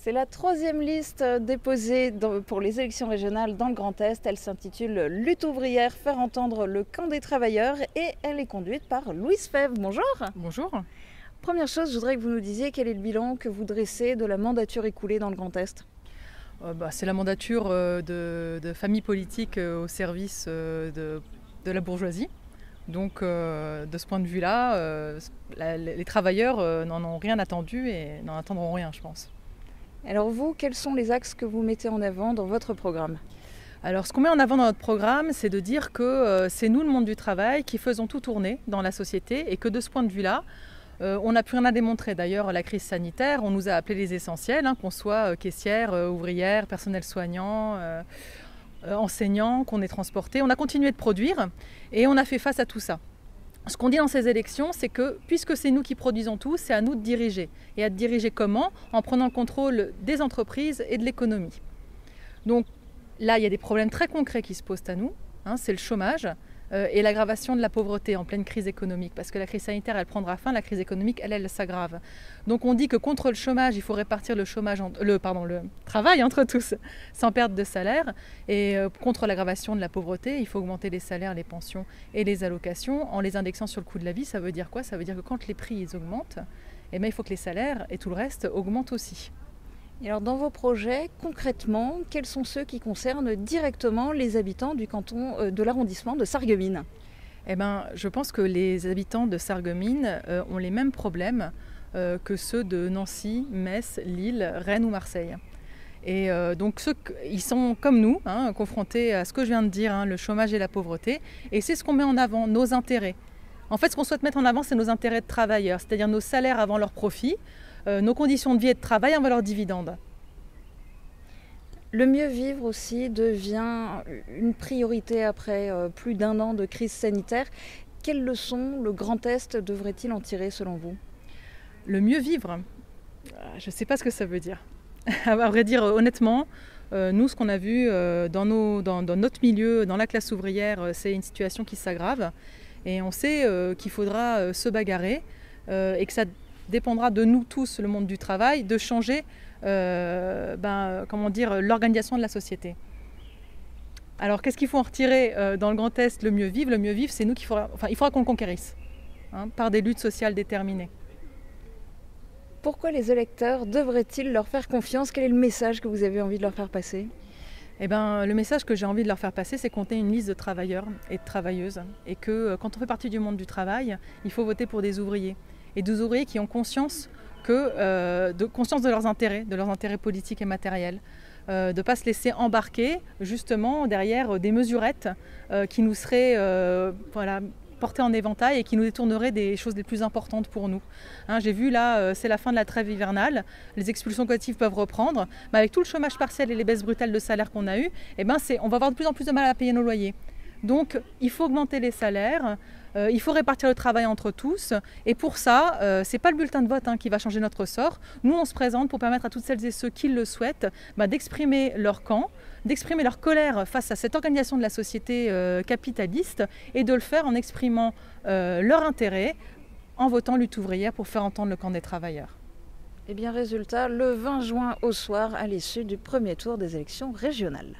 C'est la troisième liste déposée pour les élections régionales dans le Grand Est. Elle s'intitule Lutte ouvrière, faire entendre le camp des travailleurs et elle est conduite par Louise Fèvre. Bonjour. Bonjour. Première chose, je voudrais que vous nous disiez quel est le bilan que vous dressez de la mandature écoulée dans le Grand Est. C'est la mandature de familles politiques au service de la bourgeoisie. Donc de ce point de vue-là, les travailleurs n'en ont rien attendu et n'en attendront rien, je pense. Alors vous, quels sont les axes que vous mettez en avant dans votre programme ? Alors ce qu'on met en avant dans notre programme, c'est de dire que c'est nous, le monde du travail, qui faisons tout tourner dans la société et que de ce point de vue-là, on n'a plus rien à démontrer. D'ailleurs, la crise sanitaire, on nous a appelés les essentiels, qu'on soit caissière, ouvrière, personnel soignant, enseignant, qu'on est transporté. On a continué de produire et on a fait face à tout ça. Ce qu'on dit dans ces élections, c'est que puisque c'est nous qui produisons tout, c'est à nous de diriger. Et à diriger comment ? En prenant le contrôle des entreprises et de l'économie. Donc là, il y a des problèmes très concrets qui se posent à nous. C'est le chômage et l'aggravation de la pauvreté en pleine crise économique. Parce que la crise sanitaire, elle prendra fin, la crise économique, elle s'aggrave. Donc on dit que contre le chômage, il faut répartir le travail entre tous, sans perte de salaire. Et contre l'aggravation de la pauvreté, il faut augmenter les salaires, les pensions et les allocations en les indexant sur le coût de la vie. Ça veut dire quoi ? Ça veut dire que quand les prix ils augmentent, il faut que les salaires et tout le reste augmentent aussi. Et alors dans vos projets, concrètement, quels sont ceux qui concernent directement les habitants du canton de l'arrondissement de Sarreguemines ? Je pense que les habitants de Sarreguemines ont les mêmes problèmes que ceux de Nancy, Metz, Lille, Rennes ou Marseille. Et donc ils sont comme nous, confrontés à ce que je viens de dire, le chômage et la pauvreté. Et c'est ce qu'on met en avant, nos intérêts. En fait, ce qu'on souhaite mettre en avant, c'est nos intérêts de travailleurs, c'est-à-dire nos salaires avant leurs profits, nos conditions de vie et de travail avant leurs dividendes. Le mieux vivre aussi devient une priorité après plus d'1 an de crise sanitaire. Quelles leçons le Grand Est devrait-il en tirer selon vous ? Le mieux vivre, je ne sais pas ce que ça veut dire. À vrai dire, honnêtement, nous, ce qu'on a vu dans notre milieu, dans la classe ouvrière, c'est une situation qui s'aggrave. Et on sait qu'il faudra se bagarrer et que ça dépendra de nous tous, le monde du travail, de changer l'organisation de la société. Alors qu'est-ce qu'il faut en retirer dans le Grand Est, le mieux vivre ? Le mieux vivre, c'est nous il faudra qu'on le conquérisse par des luttes sociales déterminées. Pourquoi les électeurs devraient-ils leur faire confiance ? Quel est le message que vous avez envie de leur faire passer ? Le message que j'ai envie de leur faire passer, c'est qu'on ait une liste de travailleurs et de travailleuses. Et que quand on fait partie du monde du travail, il faut voter pour des ouvriers. Et des ouvriers qui ont conscience de leurs intérêts politiques et matériels. De ne pas se laisser embarquer justement derrière des mesurettes qui nous seraient portées en éventail et qui nous détourneraient des choses les plus importantes pour nous. J'ai vu là, c'est la fin de la trêve hivernale, les expulsions collectives peuvent reprendre, mais avec tout le chômage partiel et les baisses brutales de salaire qu'on a eues, on va avoir de plus en plus de mal à payer nos loyers. Donc il faut augmenter les salaires, il faut répartir le travail entre tous et pour ça, ce n'est pas le bulletin de vote qui va changer notre sort. Nous, on se présente pour permettre à toutes celles et ceux qui le souhaitent d'exprimer leur camp, d'exprimer leur colère face à cette organisation de la société capitaliste et de le faire en exprimant leur intérêt en votant lutte ouvrière pour faire entendre le camp des travailleurs. Résultat, le 20 juin au soir, à l'issue du premier tour des élections régionales.